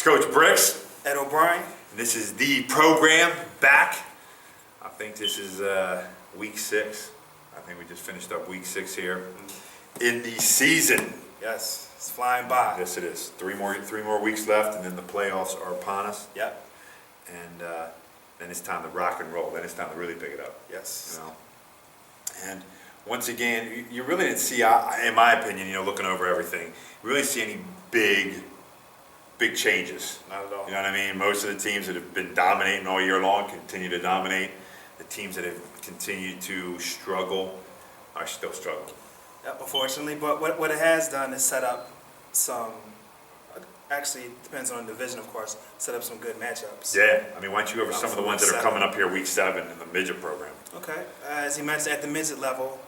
It's Coach Brix. Ed O'Brien. This is the program back. I think this is week 6. I think we just finished up week 6 here in the season. Yes, it's flying by. Yes, it is. Three more weeks left, and then the playoffs are upon us. Yep. And then it's time to rock and roll. Then it's time to really pick it up. Yes. You know. And once again, you really didn't see, in my opinion, looking over everything, you really see any big changes. Not at all. You know what I mean? Most of the teams that have been dominating all year long continue to dominate. The teams that have continued to struggle are still struggling. Yep, unfortunately, but what it has done is set up some, actually it depends on the division of course, set up some good matchups. Yeah, I mean, why don't you go over some of the ones that are coming up here week 7 in the midget program? Okay, as you mentioned at the midget level,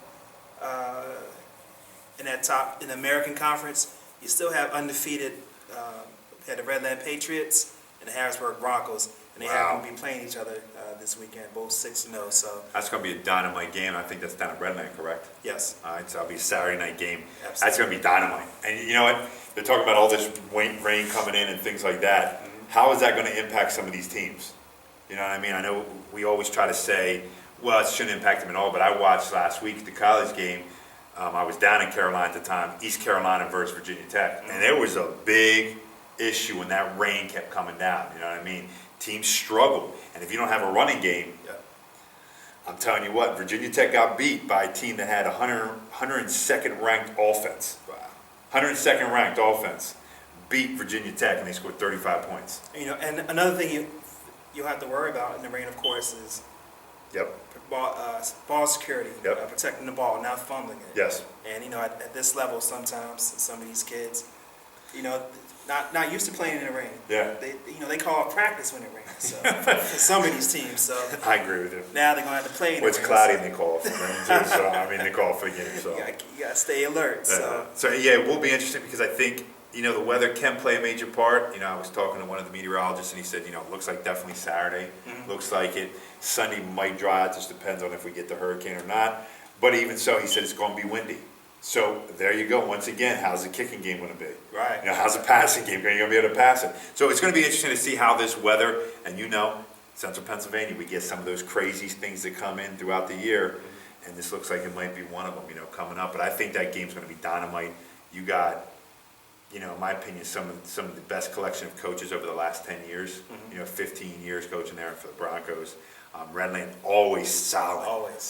in the American Conference, you still have undefeated, you had the Redland Patriots and the Harrisburg Broncos, and they happen to be playing each other this weekend, both 6-0. So that's going to be a dynamite game. I think that's down at Redland, correct? Yes. All right, so that'll be a Saturday night game. Absolutely. That's going to be dynamite. And you know what? They're talking about all this rain coming in and things like that. Mm-hmm. How is that going to impact some of these teams? You know what I mean? I know we always try to say, well, it shouldn't impact them at all, but I watched last week the college game. I was down in Carolina at the time, East Carolina versus Virginia Tech, and there was a big issue when that rain kept coming down. You know what I mean? Teams struggle, and if you don't have a running game, I'm telling you what, Virginia Tech got beat by a team that had 102nd ranked offense. Wow. 102nd ranked offense beat Virginia Tech, and they scored 35 points. And another thing you'll have to worry about in the rain, of course, is ball security, protecting the ball, not fumbling it. Yes. And at this level, sometimes some of these kids, not used to playing in the rain. Yeah. They call it practice when it rains. So for some of these teams, so I agree with you. now they're gonna have to play in the rain. It's cloudy and they call it for rain too. So I mean, they call it for the game. So you gotta stay alert. So yeah, it will be interesting because I think the weather can play a major part. I was talking to one of the meteorologists and he said, it looks like definitely Saturday. Mm-hmm. Looks like it. Sunday might dry out. Just depends on if we get the hurricane or not. But even so, he said it's going to be windy. So there you go. Once again, how's the kicking game going to be? Right. How's the passing game? Are you going to be able to pass it? So it's going to be interesting to see how this weather, and Central Pennsylvania, we get some of those crazy things that come in throughout the year, and this looks like it might be one of them, coming up. But I think that game's going to be dynamite. You got, in my opinion, some of the best collection of coaches over the last 10 years. Mm-hmm. 15 years coaching there for the Broncos. Redland, always solid.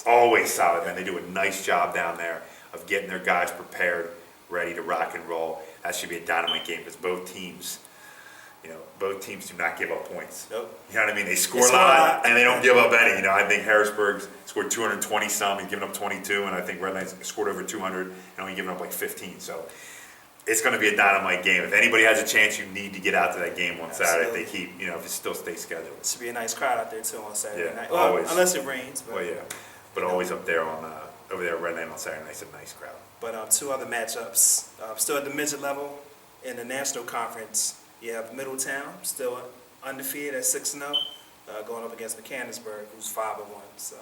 Always solid, man. They do a nice job down there of getting their guys prepared, ready to rock and roll. That should be a dynamite game because both teams do not give up points. Nope. You know what I mean? They score a lot and they don't give up any. I think Harrisburg scored 220 some and given up 22, and I think Redland scored over 200 and only given up like 15. So it's going to be a dynamite game. If anybody has a chance, you need to get out to that game on Saturday. If they keep, if it still stays scheduled. It should be a nice crowd out there too on Saturday night. Well, always. Unless it rains. But, well, yeah. But always up there over there at Redland on Saturday night's a nice crowd. But two other matchups, still at the midget level in the National Conference. You have Middletown, still undefeated at 6-0, going up against Mechanicsburg, who's 5-1. So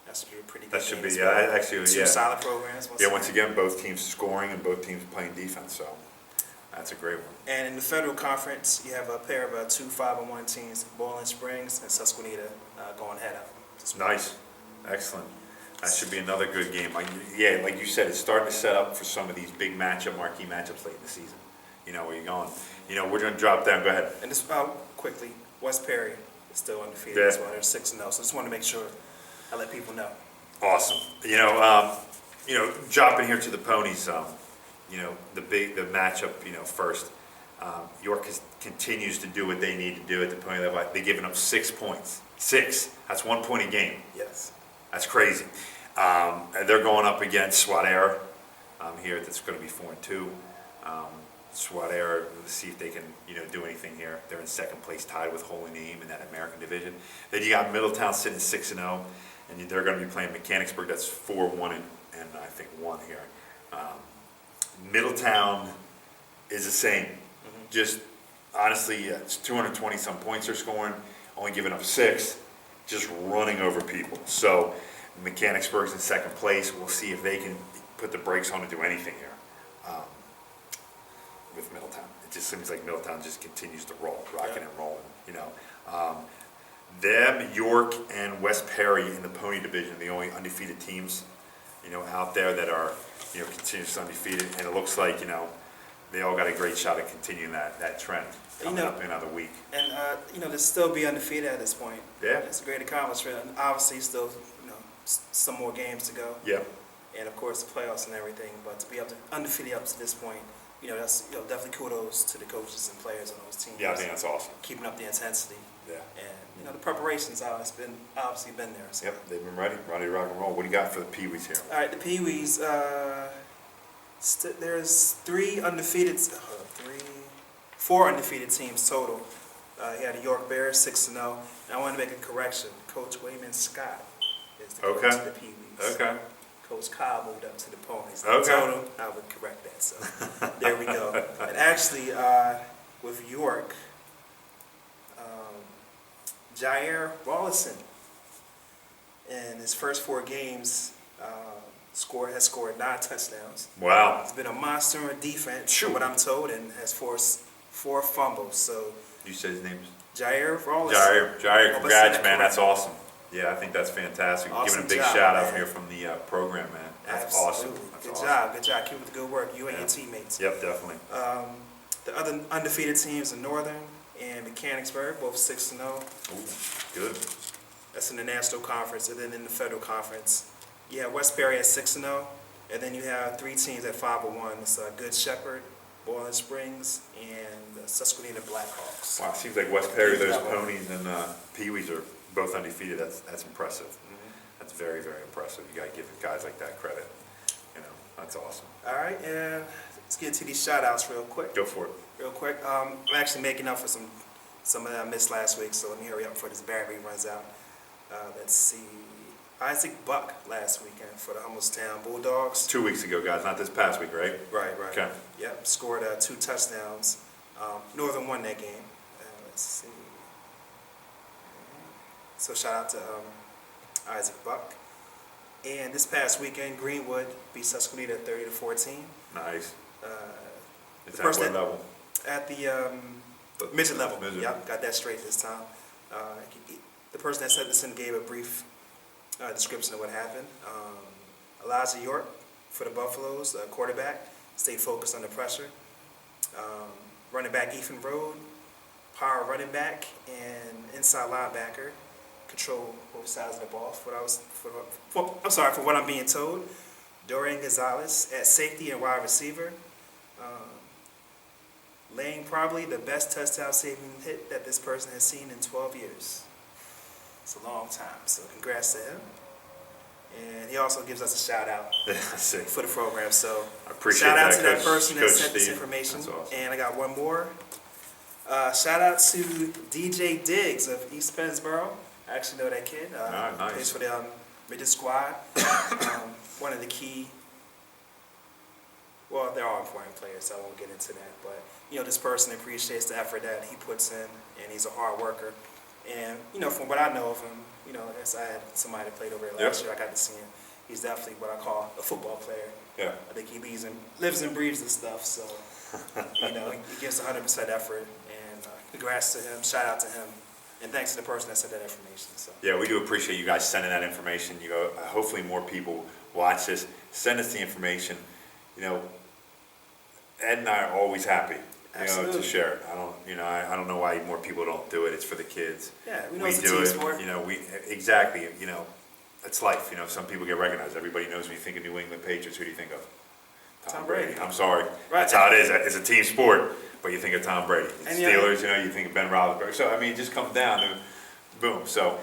that should be a pretty good game. That should be, actually, two solid programs. Once again, both teams scoring and both teams playing defense. So that's a great one. And in the Federal Conference, you have a pair of two 5-1 teams, Boiling Springs and Susquehanna, going head up. Nice, excellent. That should be another good game. Like you said, it's starting to set up for some of these big marquee matchups late in the season. Where you're going. We're going to drop down. Go ahead. And just quickly, West Perry is still undefeated as well. They're 6-0. So just want to make sure I let people know. Awesome. Dropping here to the ponies. The matchup. First, York continues to do what they need to do at the pony level. They're giving up 6 points. 6. That's 1 point a game. Yes. That's crazy. They're going up against Swat-Air here. That's going to be 4-2. Swat-Air, let's see if they can, do anything here. They're in second place, tied with Holy Name in that American division. Then you got Middletown sitting 6-0, and they're going to be playing Mechanicsburg. That's 4-1 and I think 1 here. Middletown is the same. Mm-hmm. Just honestly, it's 220 some points they're scoring, only giving up 6, just running over people. So Mechanicsburg's in second place. We'll see if they can put the brakes on and do anything here with Middletown. just seems like Middletown just continues to roll, rocking and rolling, you know. Them, York, and West Perry in the pony division, the only undefeated teams, you know, out there that are, you know, continuously undefeated, and it looks like, you know, they all got a great shot at continuing that trend coming up in another week. And, you know, to still be undefeated at this point, Yeah. it's a great accomplishment. And obviously, still, you know, some more games to go. Yeah. And, of course, the playoffs and everything. But to be undefeated up to this point, you know, that's, you know, definitely kudos to the coaches and players on those teams. Yeah, I think that's awesome. Keeping up the intensity. Yeah. And, you know, the preparation's obviously been there. So. Yep, they've been ready to rock and roll. What do you got for the Pee-wees here? All right, the Pee-wees, there's four undefeated teams total. You had the York Bears, 6-0. And I want to make a correction. Coach Wayman Scott is the coach of the Pee-wees. Okay. Coach Cobb moved up to the Ponies. Okay. Total, I would correct that. So there we go. And actually, with York, Jair Rawlinson, in his first 4 games, has scored 9 touchdowns. Wow. He's been a monster on defense, Shoot. from what I'm told, and has forced 4 fumbles. So You said his name is? Jair Rawlinson. Jair, Hope I said congrats, that man. That's correct. awesome. Yeah, I think that's fantastic. Awesome Giving a big job, shout out man. here from the program, man. That's Absolutely. awesome. That's Good awesome. job. Good job. Keep up the good work. You and your teammates. Yep, definitely. The other undefeated teams are Northern and Mechanicsburg, both 6-0. Ooh, good. That's in the National Conference. And then in the Federal Conference, you have West Perry at 6-0. And then you have 3 teams at 5-1. It's Good Shepherd, Boiling Springs, and the Susquehanna Blackhawks. Wow, it seems like West Perry, those ponies and Pee-wees are both undefeated. That's impressive. That's very, very impressive. You got to give guys like that credit. You know, that's awesome. All right, and let's get to these shout-outs real quick. Go for it. Real quick. I'm actually making up for some that I missed last week, so let me hurry up before this battery runs out. Let's see. Isaac Buck last weekend for the Hummelstown Bulldogs. 2 weeks ago, guys, not this past week, right? Right. Okay. Yep, scored 2 touchdowns. Northern won that game. Let's see. So shout out to Isaac Buck. And this past weekend, Greenwood beat Susquehanna 30-14. Nice. It's the at first what level? At the midget level. Midget. Yep, got that straight this time. The person that sent this in gave a brief description of what happened. Elijah York for the Buffaloes, quarterback, stayed focused under pressure. Running back Ethan Rode, power running back, and inside linebacker, control both sides of the ball. For what I'm being told. Dorian Gonzalez at safety and wide receiver, laying probably the best touchdown saving hit that this person has seen in 12 years. It's a long time, so congrats to him. And he also gives us a shout out for the program. So I appreciate shout out that, to that Coach- person that Coach sent this Steve. information. That's awesome. And I got one more. Shout out to DJ Diggs of East Pennsboro. I actually know that kid. Nice. Plays for the midget squad. One of the key. Well, they're all important players, so I won't get into that. But you know, this person appreciates the effort that he puts in, and he's a hard worker. And you know, from what I know of him, you know, as I had somebody that played over here last year, I got to see him. He's definitely what I call a football player. Yeah. I think he lives and breathes this stuff. So you know, he gives 100% effort. And congrats to him. Shout out to him. And thanks to the person that sent that information. So. Yeah, we do appreciate you guys sending that information. You know, hopefully more people watch this. Send us the information. You know, Ed and I are always happy, to share it. I don't know why more people don't do it. It's for the kids. Yeah, we know it's a team sport. You know, exactly. You know, it's life. You know, some people get recognized. Everybody knows when you think of New England Patriots, who do you think of? Tom Brady. I'm sorry. Right. That's how it is. It's a team sport, but you think of Tom Brady. And Steelers, you think of Ben Roethlisberger. So, I mean, it just comes down to boom. So,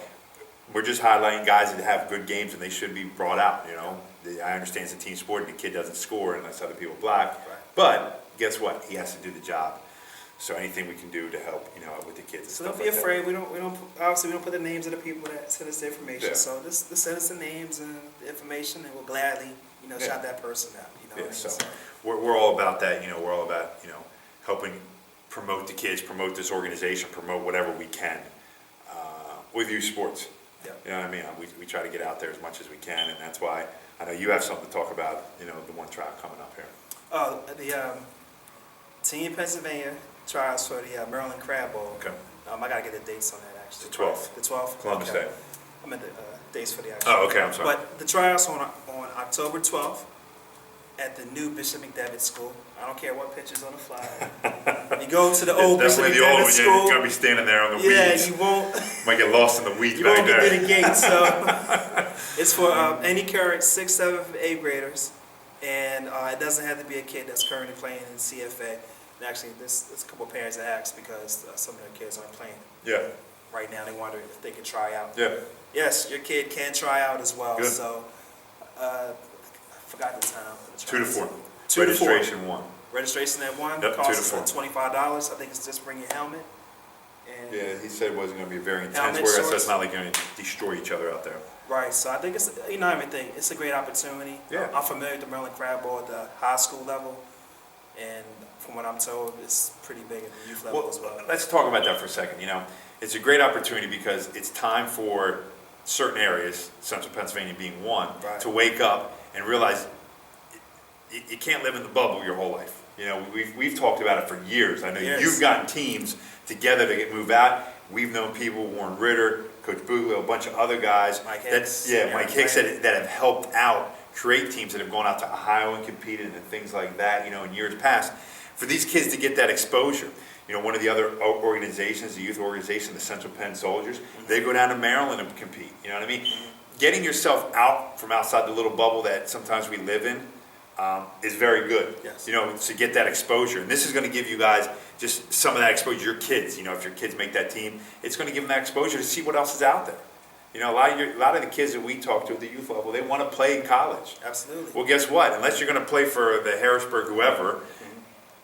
we're just highlighting guys that have good games and they should be brought out, you know. I understand it's a team sport and the kid doesn't score unless other people block. Right. But guess what? He has to do the job. So anything we can do to help, with the kids. And So stuff don't be like afraid. We don't put the names of the people that send us the information. Yeah. So just send us the names and the information, and we'll gladly, shout that person out. So we're all about that. We're all about helping promote the kids, promote this organization, promote whatever we can with youth sports. Yeah. You know what I mean? We try to get out there as much as we can, and that's why I know you have something to talk about. The one trial coming up here. Oh, the Team Pennsylvania tryouts for the Maryland Crab Bowl. Okay. I gotta get the dates on that actually. The 12th. The 12th? Columbus Okay. Day. I meant the dates for the actual. Oh, okay, I'm sorry. But the tryouts on October 12th at the new Bishop McDevitt School. I don't care what picture's on the flyer. You go to the old Bishop Definitely the old McDevitt one, School. you're gonna be standing there on the Yeah, weeds. you won't. Might get lost in the weeds You back won't get there. to the gate. So it's for any current 6th, 7th, 8th graders, and it doesn't have to be a kid that's currently playing in CFA. And actually, there's a couple of parents that asked because some of their kids aren't playing Yeah, right now. They wondered if they could try out. yeah. Yes, your kid can try out as well. Good. So I forgot the time. 2 to 4. 2 to 4. Registration 1. Registration at 1. Yep, 2 to Costs 4. $25. I think it's just bring your helmet. And Yeah, he said it wasn't gonna be a very intense Helmet, workout, so shorts. it's not like you're gonna destroy each other out there. Right, so I think it's, everything. It's a great opportunity. Yeah. I'm familiar with the Maryland Crab Bowl at the high school level, and from what I'm told, it's pretty big at the youth level as well. Let's talk about that for a second. It's a great opportunity because it's time for certain areas, Central Pennsylvania being one, Right. to wake up and realize you can't live in the bubble your whole life. We've talked about it for years. I know Yes. you've gotten teams together to move out. We've known people, Warren Ritter, Coach Buglio, a bunch of other guys. Mike Hicks. Mike Hicks that have helped out create teams that have gone out to Ohio and competed and things like that, in years past. For these kids to get that exposure, one of the other organizations, the youth organization, the Central Penn Soldiers, they go down to Maryland and compete. You know what I mean? Getting yourself out from outside the little bubble that sometimes we live in is very good. Yes. To get that exposure. And this is going to give you guys just some of that exposure. Your kids, if your kids make that team, it's going to give them that exposure to see what else is out there. A lot of the kids that we talk to at the youth level, they want to play in college. Absolutely. Well, guess what? Unless you're going to play for the Harrisburg whoever,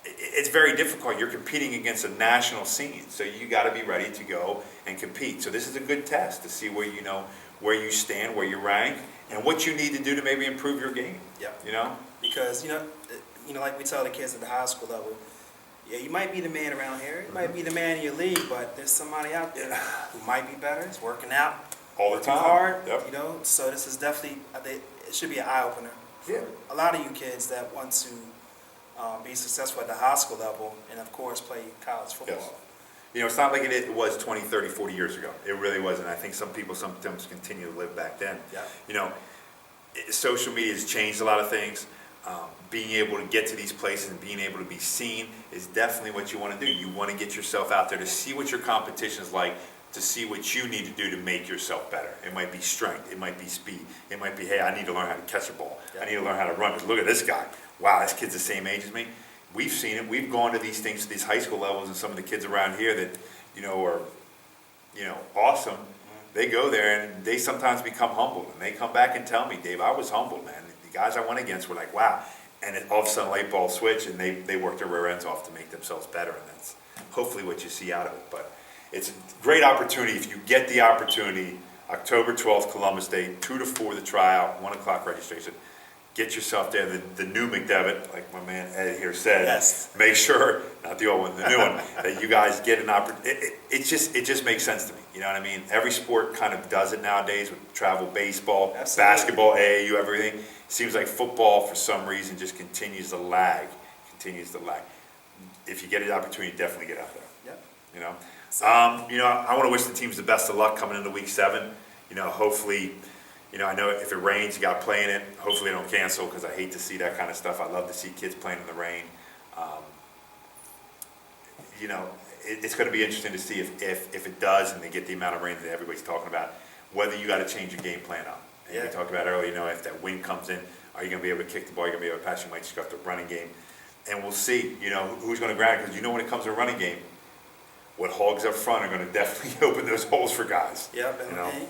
it's very difficult. You're competing against a national scene, so you got to be ready to go and compete. So this is a good test to see where where you stand, where you rank, and what you need to do to maybe improve your game. Yeah. Because like we tell the kids at the high school level, yeah, you might be the man around here, you might be the man in your league, but there's somebody out there who might be better. It's working out all the working time. hard. Yep. So this is definitely, I think it should be an eye opener for Yeah. a lot of you kids that want to be successful at the high school level and of course play college football. Yes. It's not like it was 20, 30, 40 years ago. It really wasn't. I think some people sometimes continue to live back then. Yeah. Social media has changed a lot of things. Being able to get to these places and being able to be seen is definitely what you want to do. You want to get yourself out there to see what your competition is like, to see what you need to do to make yourself better. It might be strength. It might be speed. It might be, hey, I need to learn how to catch a ball. Yeah. I need to learn how to run. Because look at this guy. Wow, this kid's the same age as me. We've seen it. We've gone to these things, to these high school levels, and some of the kids around here that, are, awesome. They go there and they sometimes become humbled. And they come back and tell me, Dave, I was humbled, man. The guys I went against were like, wow. And then all of a sudden, light bulb switch, and they work their rear ends off to make themselves better. And that's hopefully what you see out of it. But it's a great opportunity if you get the opportunity. October 12th, Columbus Day, 2 to 4 the tryout, 1 o'clock registration. Get yourself there. The new McDevitt, like my man Ed here said, Yes. Make sure, not the old one, the new one, that you guys get an opportunity. It just makes sense to me. You know what I mean? Every sport kind of does it nowadays with travel baseball, Absolutely. basketball, AAU, everything. Seems like football, for some reason, just continues to lag. If you get an opportunity, definitely get out there. Yep. I want to wish the teams the best of luck coming into week 7. Hopefully, I know if it rains, you got to play in it. Hopefully, they don't cancel because I hate to see that kind of stuff. I love to see kids playing in the rain. It's going to be interesting to see if it does and they get the amount of rain that everybody's talking about, whether you got to change your game plan up. And we talked about earlier, if that wind comes in, are you going to be able to kick the ball? Are you going to be able to pass? You might just go after the running game. And we'll see, who's going to grab it. Because when it comes to a running game, what hogs up front are going to definitely open those holes for guys. Yep,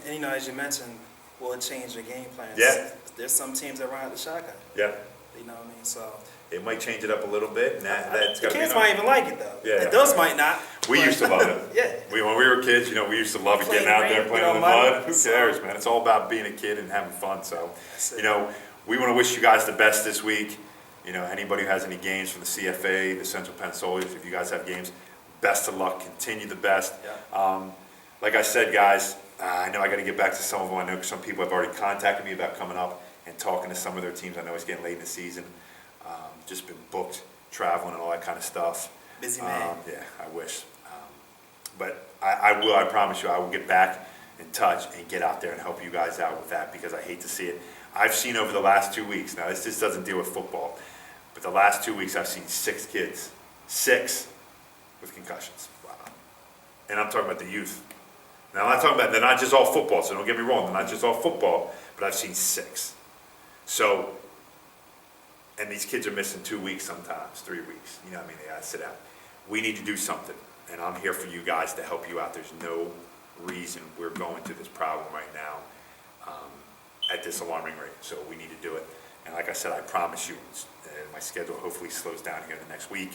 and as you mentioned, will it change your game plans? Yeah. There's some teams that run out the shotgun. Yeah. You know what I mean? So It might change it up a little bit, and that's the got to be kids known. might even like it though. Yeah. Adults might not. We used to love it. Yeah. When we were kids, we used to love it, Playing getting out there, rain, playing in the mud. mud. Who cares, man? It's all about being a kid and having fun. So, That's it. we want to wish you guys the best this week. Anybody who has any games from the CFA, the Central Penn Soldiers, if you guys have games, best of luck. Continue the best. Yeah. Like I said, guys, I know I got to get back to some of them. I know some people have already contacted me about coming up and talking to some of their teams. I know it's getting late in the season. Just been booked traveling and all that kind of stuff. Busy man. Yeah, I wish. But I promise you, I will get back in touch and get out there and help you guys out with that, because I hate to see it. I've seen over the last 2 weeks, now this just doesn't deal with football, but the last 2 weeks I've seen 6 kids, 6 with concussions. Wow. And I'm talking about the youth. Now I'm not talking about, they're not just all football, so don't get me wrong, they're not just all football, but I've seen 6. So, and these kids are missing 2 weeks sometimes, 3 weeks, you know what I mean, they gotta sit out. We need to do something, and I'm here for you guys to help you out. There's no reason we're going through this problem right now at this alarming rate, so we need to do it. And like I said, I promise you, my schedule hopefully slows down here the next week.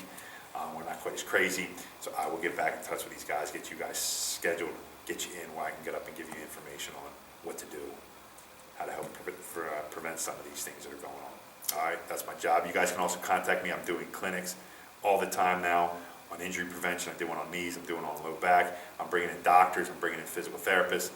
We're not quite as crazy, so I will get back in touch with these guys, get you guys scheduled, get you in where I can get up and give you information on what to do, how to help prevent some of these things that are going on. All right, that's my job. You guys can also contact me. I'm doing clinics all the time now on injury prevention. I do one on knees, I'm doing one on low back. I'm bringing in doctors, I'm bringing in physical therapists.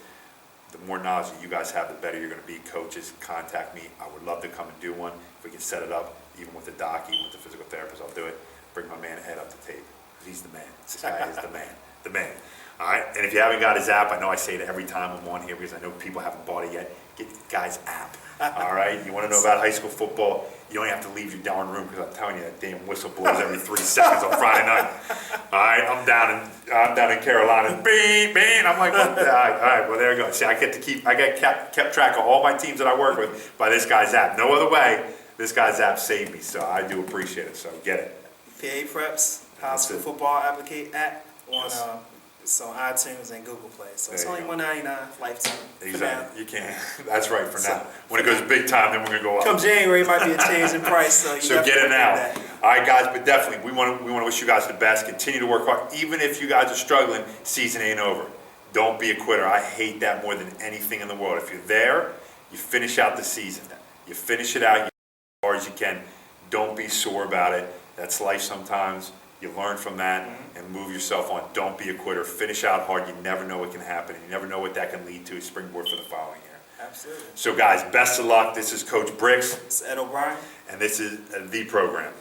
The more knowledge that you guys have, the better you're going to be. Coaches, contact me. I would love to come and do one. If we can set it up, even with the doc, even with the physical therapist, I'll do it. Bring my man Ed up to tape. He's the man. This guy is the man. The man. All right. And if you haven't got his app, I know I say it every time I'm on here because I know people haven't bought it yet. Get the guy's app. All right. You want to know about high school football? You don't have to leave your darn room, because I'm telling you, that damn whistle blows every 3 seconds on Friday night. All right. I'm down in Carolina. Beep, beep. I'm like, what the, all right. Well, there you go. See, I kept track of all my teams that I work with by this guy's app. No other way. This guy's app saved me, so I do appreciate it. So get it. PA Preps, high school football app on it's on iTunes and Google Play. So it's only $1.99 lifetime. Exactly. You can. That's right for now. When it goes big time, then we're gonna go up. Come January, it might be a change in price. So get it now. All right, guys. But definitely, we want to wish you guys the best. Continue to work hard, even if you guys are struggling. Season ain't over. Don't be a quitter. I hate that more than anything in the world. If you're there, you finish out the season. You finish it out as far as you can. Don't be sore about it. That's life sometimes. You learn from that and move yourself on. Don't be a quitter. Finish out hard. You never know what can happen. You never know what that can lead to. A springboard for the following year. Absolutely. So guys, best of luck. This is Coach Brix. It's Ed O'Brien. And this is The Program.